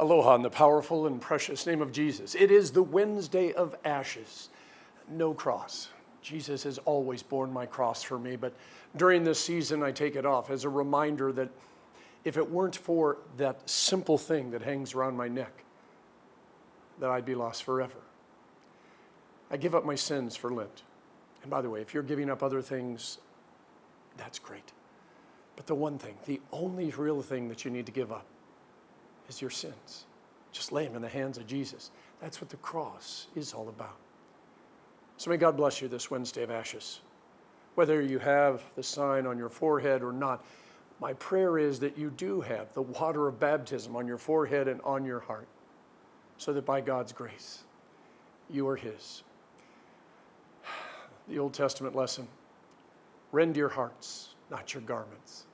Aloha in the powerful and precious name of Jesus. It is the Wednesday of Ashes. No cross. Jesus has always borne my cross for me, but during this season I take it off as a reminder that if it weren't for that simple thing that hangs around my neck, that I'd be lost forever. I give up my sins for Lent. And by the way, if you're giving up other things, that's great. But the one thing, the only real thing that you need to give up is your sins. Just lay them in the hands of Jesus. That's what the cross is all about. So may God bless you this Wednesday of Ashes. Whether you have the sign on your forehead or not, my prayer is that you do have the water of baptism on your forehead and on your heart, so that by God's grace, you are His. The Old Testament lesson, rend your hearts, not your garments.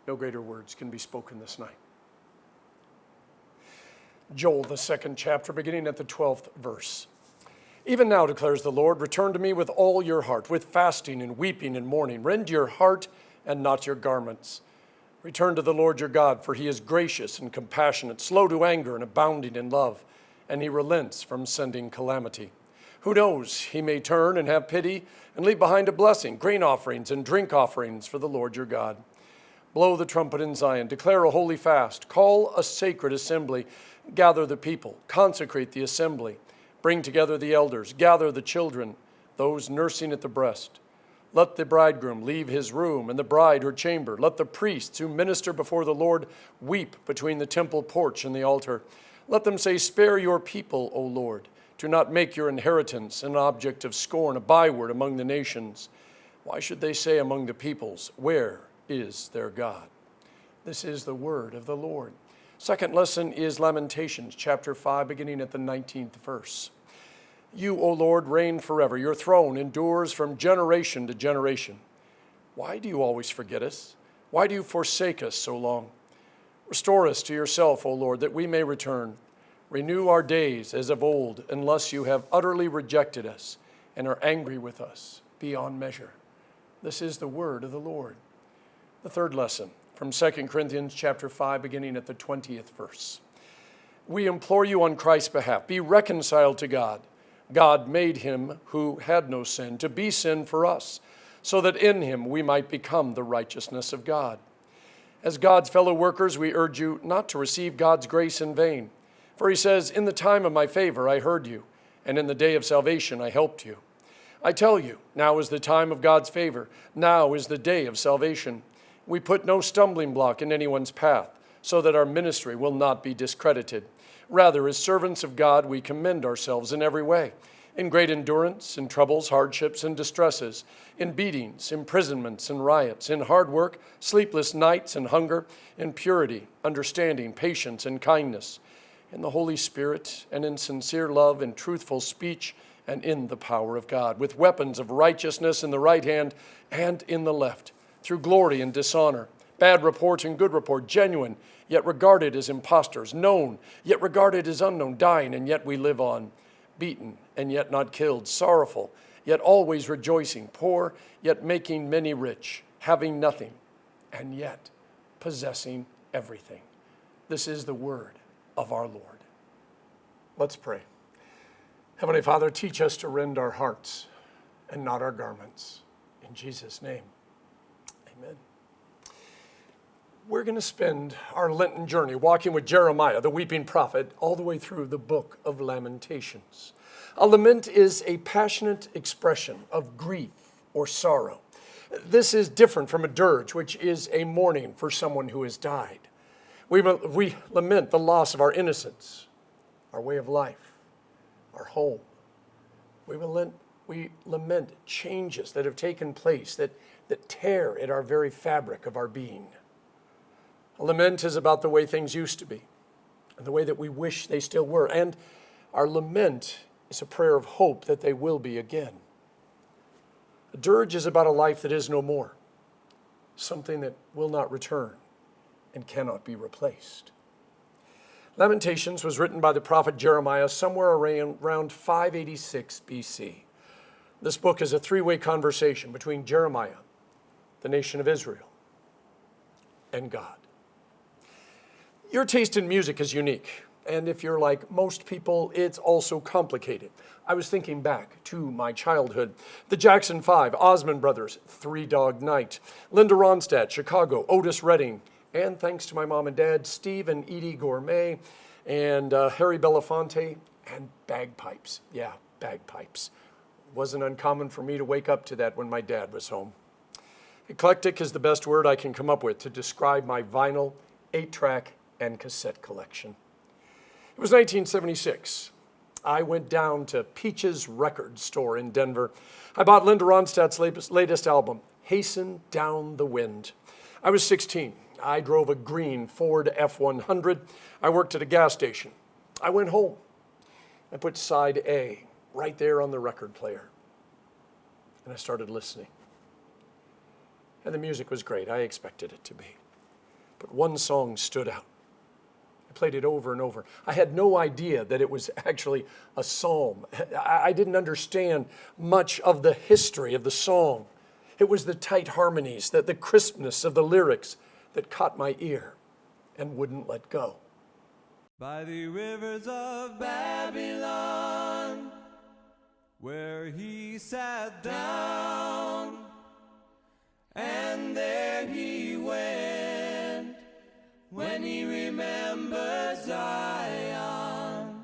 No greater words can be spoken this night. Joel, the 2nd chapter, beginning at the 12th verse. Even now, declares the Lord, return to me with all your heart, with fasting and weeping and mourning. Rend your heart and not your garments. Return to the Lord your God, for He is gracious and compassionate, slow to anger and abounding in love, and He relents from sending calamity. Who knows, He may turn and have pity and leave behind a blessing, grain offerings and drink offerings for the Lord your God. Blow the trumpet in Zion, declare a holy fast, call a sacred assembly, gather the people, consecrate the assembly, bring together the elders, gather the children, those nursing at the breast. Let the bridegroom leave his room and the bride her chamber. Let the priests who minister before the Lord weep between the temple porch and the altar. Let them say, spare your people, O Lord. Do not make your inheritance an object of scorn, a byword among the nations. Why should they say among the peoples, where is their God? This is the word of the Lord. Second lesson is Lamentations, chapter 5, beginning at the 19th verse. You, O Lord, reign forever. Your throne endures from generation to generation. Why do you always forget us? Why do you forsake us so long? Restore us to yourself, O Lord, that we may return. Renew our days as of old, unless you have utterly rejected us and are angry with us beyond measure. This is the word of the Lord. The third lesson from 2 Corinthians chapter 5, beginning at the 20th verse. We implore you on Christ's behalf, be reconciled to God. God made him who had no sin to be sin for us, so that in him we might become the righteousness of God. As God's fellow workers, we urge you not to receive God's grace in vain. For he says, in the time of my favor I heard you, and in the day of salvation I helped you. I tell you, now is the time of God's favor. Now is the day of salvation. We put no stumbling block in anyone's path, so that our ministry will not be discredited. Rather, as servants of God, we commend ourselves in every way, in great endurance, in troubles, hardships, and distresses, in beatings, imprisonments, and riots, in hard work, sleepless nights, and hunger, in purity, understanding, patience, and kindness, in the Holy Spirit, and in sincere love, in truthful speech, and in the power of God, with weapons of righteousness in the right hand and in the left, through glory and dishonor, bad report and good report, genuine, yet regarded as impostors, known, yet regarded as unknown, dying, and yet we live on, beaten, and yet not killed, sorrowful, yet always rejoicing, poor, yet making many rich, having nothing, and yet possessing everything. This is the word of our Lord. Let's pray. Heavenly Father, teach us to rend our hearts and not our garments. In Jesus' name, amen. We're going to spend our Lenten journey walking with Jeremiah, the weeping prophet, all the way through the book of Lamentations. A lament is a passionate expression of grief or sorrow. This is different from a dirge, which is a mourning for someone who has died. We lament the loss of our innocence, our way of life, our home. We lament changes that have taken place that tear at our very fabric of our being. A lament is about the way things used to be and the way that we wish they still were. And our lament is a prayer of hope that they will be again. A dirge is about a life that is no more, something that will not return and cannot be replaced. Lamentations was written by the prophet Jeremiah somewhere around 586 BC. This book is a three-way conversation between Jeremiah, the nation of Israel, and God. Your taste in music is unique, and if you're like most people, it's also complicated. I was thinking back to my childhood. The Jackson 5, Osmond Brothers, Three Dog Night, Linda Ronstadt, Chicago, Otis Redding, and thanks to my mom and dad, Steve and Edie Gourmet, and Harry Belafonte, and bagpipes. Yeah, bagpipes. Wasn't uncommon for me to wake up to that when my dad was home. Eclectic is the best word I can come up with to describe my vinyl, 8-track, and cassette collection. It was 1976. I went down to Peach's record store in Denver. I bought Linda Ronstadt's latest album, Hasten Down the Wind. I was 16. I drove a green Ford F-100. I worked at a gas station. I went home. I put side A right there on the record player. And I started listening. And the music was great. I expected it to be. But one song stood out. I played it over and over. I had no idea that it was actually a psalm. I didn't understand much of the history of the song. It was the tight harmonies, the crispness of the lyrics that caught my ear and wouldn't let go. By the rivers of Babylon, where he sat down, and there he went, when he remembered Zion.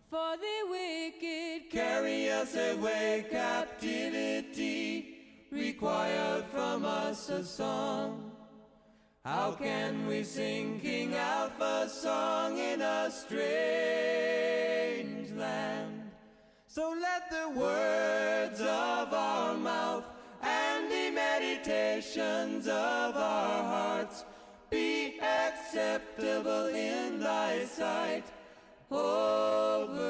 For the wicked carry us away, captivity required from us a song. How can we sing King Alpha's song in a strange land? So let the words of our mouth and the meditations of our hearts be acceptable in thy sight, override.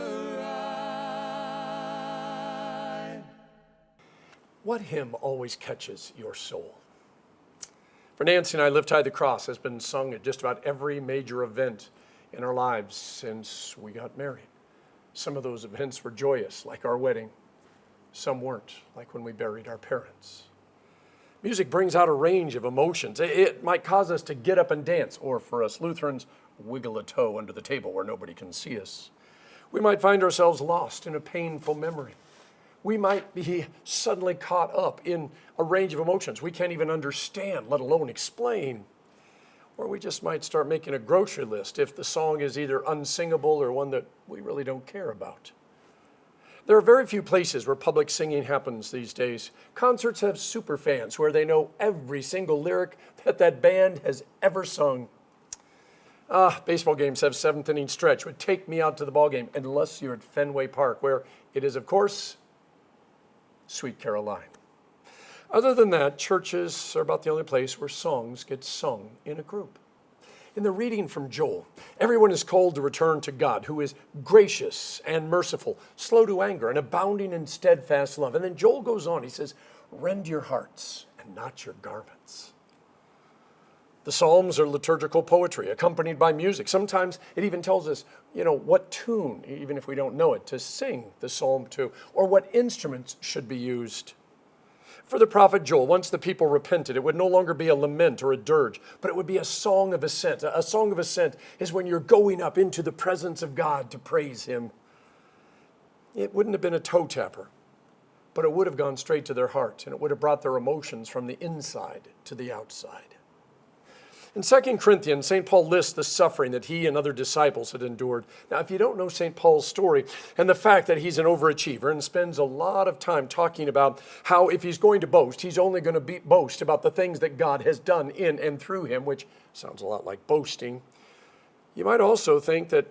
What hymn always catches your soul? For Nancy and I, Lift High the Cross has been sung at just about every major event in our lives since we got married. Some of those events were joyous, like our wedding. Some weren't, like when we buried our parents. Music brings out a range of emotions. It might cause us to get up and dance, or for us Lutherans, wiggle a toe under the table where nobody can see us. We might find ourselves lost in a painful memory. We might be suddenly caught up in a range of emotions we can't even understand, let alone explain. Or we just might start making a grocery list if the song is either unsingable or one that we really don't care about. There are very few places where public singing happens these days. Concerts have super fans where they know every single lyric that band has ever sung. Baseball games have seventh inning stretch would take me out to the ball game, unless you're at Fenway Park, where it is, of course, Sweet Caroline. Other than that, churches are about the only place where songs get sung in a group. In the reading from Joel, everyone is called to return to God, who is gracious and merciful, slow to anger, and abounding in steadfast love. And then Joel goes on, he says, rend your hearts and not your garments. The Psalms are liturgical poetry accompanied by music. Sometimes it even tells us, what tune, even if we don't know it, to sing the psalm to, or what instruments should be used. For the prophet Joel, once the people repented, it would no longer be a lament or a dirge, but it would be a song of ascent. A song of ascent is when you're going up into the presence of God to praise him. It wouldn't have been a toe tapper, but it would have gone straight to their heart, and it would have brought their emotions from the inside to the outside. In 2 Corinthians, St. Paul lists the suffering that he and other disciples had endured. Now, if you don't know St. Paul's story and the fact that he's an overachiever and spends a lot of time talking about how if he's going to boast, he's only going to boast about the things that God has done in and through him, which sounds a lot like boasting, you might also think that,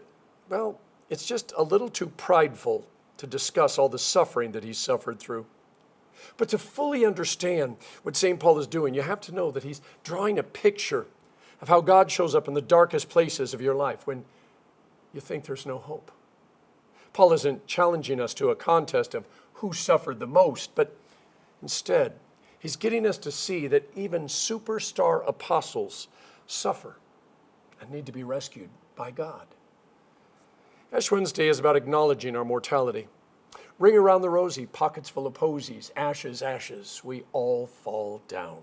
it's just a little too prideful to discuss all the suffering that he's suffered through. But to fully understand what St. Paul is doing, you have to know that he's drawing a picture of how God shows up in the darkest places of your life when you think there's no hope. Paul isn't challenging us to a contest of who suffered the most, but instead, he's getting us to see that even superstar apostles suffer and need to be rescued by God. Ash Wednesday is about acknowledging our mortality. Ring around the rosy, pockets full of posies, ashes, ashes, we all fall down.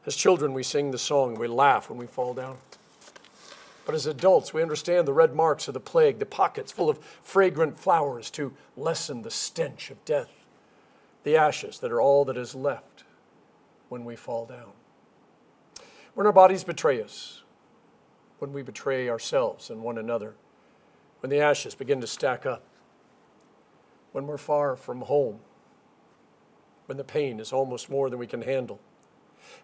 As children, we sing the song, we laugh when we fall down. But as adults, we understand the red marks of the plague, the pockets full of fragrant flowers to lessen the stench of death, the ashes that are all that is left when we fall down. When our bodies betray us, when we betray ourselves and one another, when the ashes begin to stack up, when we're far from home, when the pain is almost more than we can handle,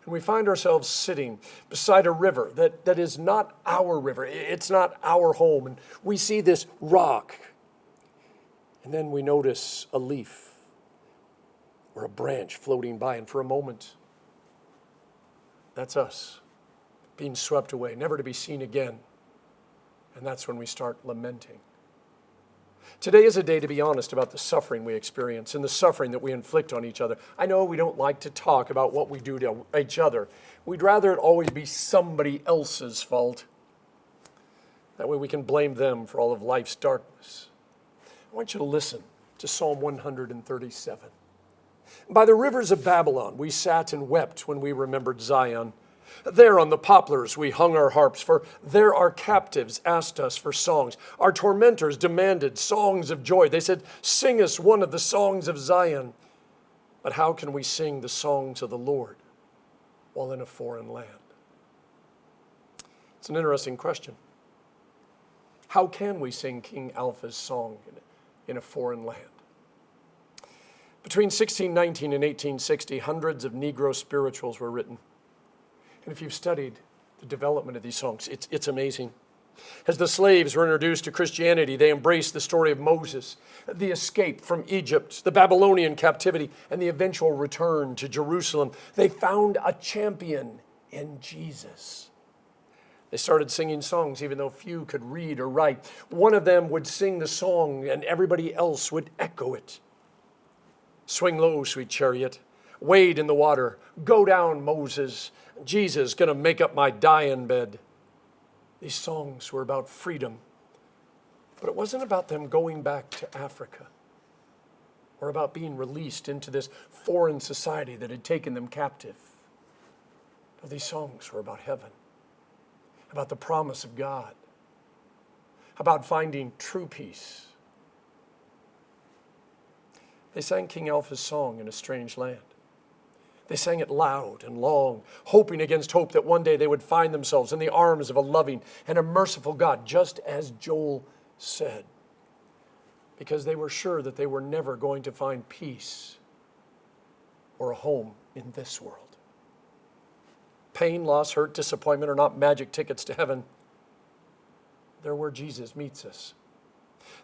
and we find ourselves sitting beside a river that is not our river, it's not our home, and we see this rock, and then we notice a leaf or a branch floating by, and for a moment, that's us, being swept away, never to be seen again. And that's when we start lamenting. Today is a day to be honest about the suffering we experience and the suffering that we inflict on each other. I know we don't like to talk about what we do to each other. We'd rather it always be somebody else's fault. That way we can blame them for all of life's darkness. I want you to listen to Psalm 137. By the rivers of Babylon, we sat and wept when we remembered Zion. There on the poplars we hung our harps, for there our captives asked us for songs. Our tormentors demanded songs of joy. They said, "Sing us one of the songs of Zion." But how can we sing the songs of the Lord while in a foreign land? It's an interesting question. How can we sing King Alpha's song in a foreign land? Between 1619 and 1860, hundreds of Negro spirituals were written. And if you've studied the development of these songs, it's amazing. As the slaves were introduced to Christianity, they embraced the story of Moses, the escape from Egypt, the Babylonian captivity, and the eventual return to Jerusalem. They found a champion in Jesus. They started singing songs even though few could read or write. One of them would sing the song and everybody else would echo it. Swing low, sweet chariot. Wade in the water. Go down, Moses. Jesus gonna make up my dying bed. These songs were about freedom, but it wasn't about them going back to Africa or about being released into this foreign society that had taken them captive. No, these songs were about heaven, about the promise of God, about finding true peace. They sang King Alpha's song in a strange land. They sang it loud and long, hoping against hope that one day they would find themselves in the arms of a loving and a merciful God, just as Joel said, because they were sure that they were never going to find peace or a home in this world. Pain, loss, hurt, disappointment are not magic tickets to heaven. They're where Jesus meets us.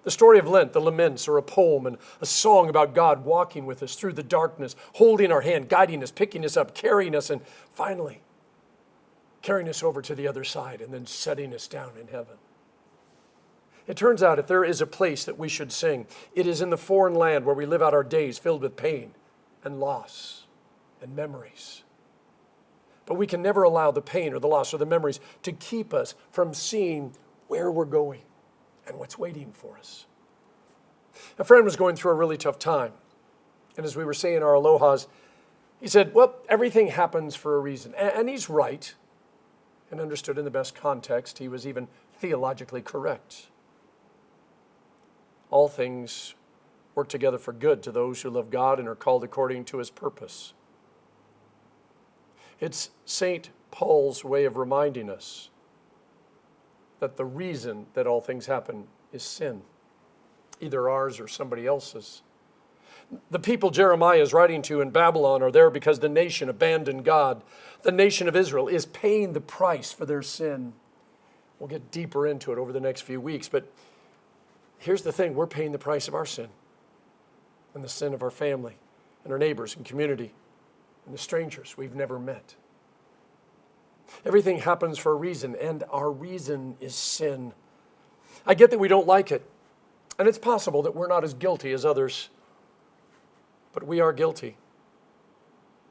The story of Lent, the laments, are a poem and a song about God walking with us through the darkness, holding our hand, guiding us, picking us up, carrying us, and finally carrying us over to the other side and then setting us down in heaven. It turns out if there is a place that we should sing, it is in the foreign land where we live out our days filled with pain and loss and memories. But we can never allow the pain or the loss or the memories to keep us from seeing where we're going and what's waiting for us. A friend was going through a really tough time. And as we were saying our alohas, he said, well, everything happens for a reason. And he's right, and understood in the best context. He was even theologically correct. All things work together for good to those who love God and are called according to his purpose. It's St. Paul's way of reminding us that the reason that all things happen is sin, either ours or somebody else's. The people Jeremiah is writing to in Babylon are there because the nation abandoned God. The nation of Israel is paying the price for their sin. We'll get deeper into it over the next few weeks, but here's the thing, we're paying the price of our sin and the sin of our family and our neighbors and community and the strangers we've never met. Everything happens for a reason, and our reason is sin. I get that we don't like it, and it's possible that we're not as guilty as others, but we are guilty.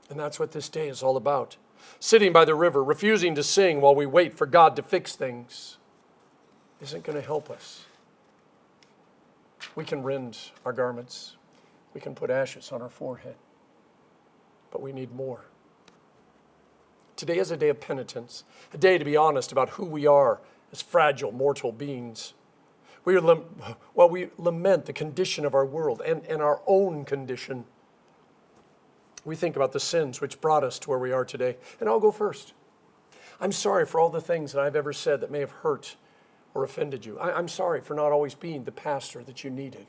And that's what this day is all about. Sitting by the river, refusing to sing while we wait for God to fix things, isn't going to help us. We can rend our garments. We can put ashes on our forehead, but we need more. Today is a day of penitence, a day to be honest about who we are as fragile, mortal beings. We lament the condition of our world and our own condition. We think about the sins which brought us to where we are today. And I'll go first. I'm sorry for all the things that I've ever said that may have hurt or offended you. I'm sorry for not always being the pastor that you needed.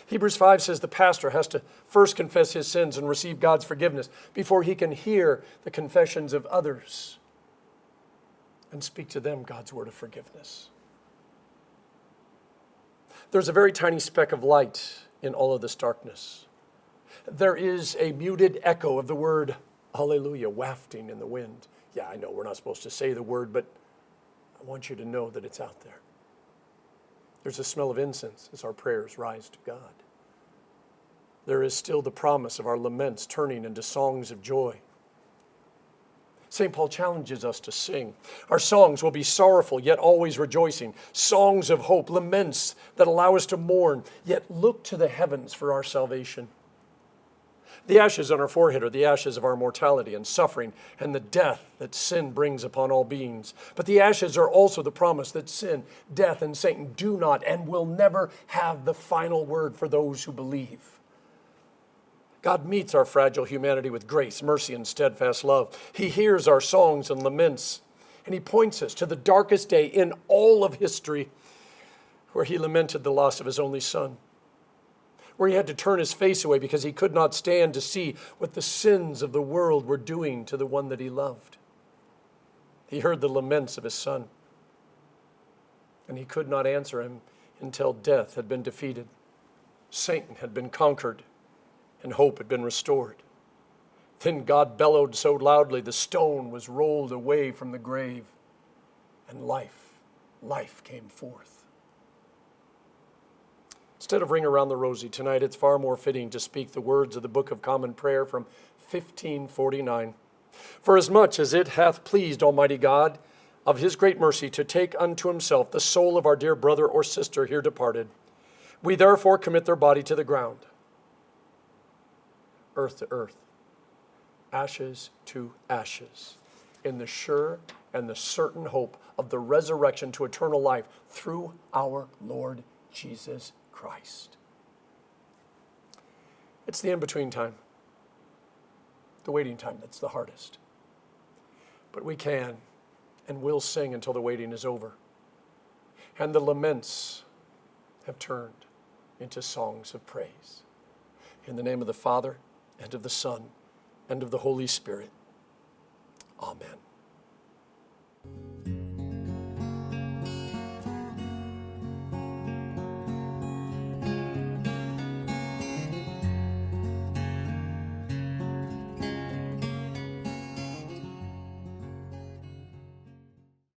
Hebrews 5 says the pastor has to first confess his sins and receive God's forgiveness before he can hear the confessions of others and speak to them God's word of forgiveness. There's a very tiny speck of light in all of this darkness. There is a muted echo of the word alleluia wafting in the wind. Yeah, I know we're not supposed to say the word, but I want you to know that it's out there. There's a smell of incense as our prayers rise to God. There is still the promise of our laments turning into songs of joy. St. Paul challenges us to sing. Our songs will be sorrowful, yet always rejoicing. Songs of hope, laments that allow us to mourn, yet look to the heavens for our salvation. The ashes on our forehead are the ashes of our mortality and suffering and the death that sin brings upon all beings. But the ashes are also the promise that sin, death, and Satan do not and will never have the final word for those who believe. God meets our fragile humanity with grace, mercy, and steadfast love. He hears our songs and laments, and he points us to the darkest day in all of history where he lamented the loss of his only son, where he had to turn his face away because he could not stand to see what the sins of the world were doing to the one that he loved. He heard the laments of his son, and he could not answer him until death had been defeated, Satan had been conquered, and hope had been restored. Then God bellowed so loudly the stone was rolled away from the grave, and life came forth. Instead of Ring Around the Rosy tonight, it's far more fitting to speak the words of the Book of Common Prayer from 1549. For as much as it hath pleased Almighty God of his great mercy to take unto himself the soul of our dear brother or sister here departed, we therefore commit their body to the ground, earth to earth, ashes to ashes, in the sure and the certain hope of the resurrection to eternal life through our Lord Jesus Christ. It's the in-between time, the waiting time that's the hardest. But we can and will sing until the waiting is over. And the laments have turned into songs of praise. In the name of the Father, and of the Son, and of the Holy Spirit. Amen.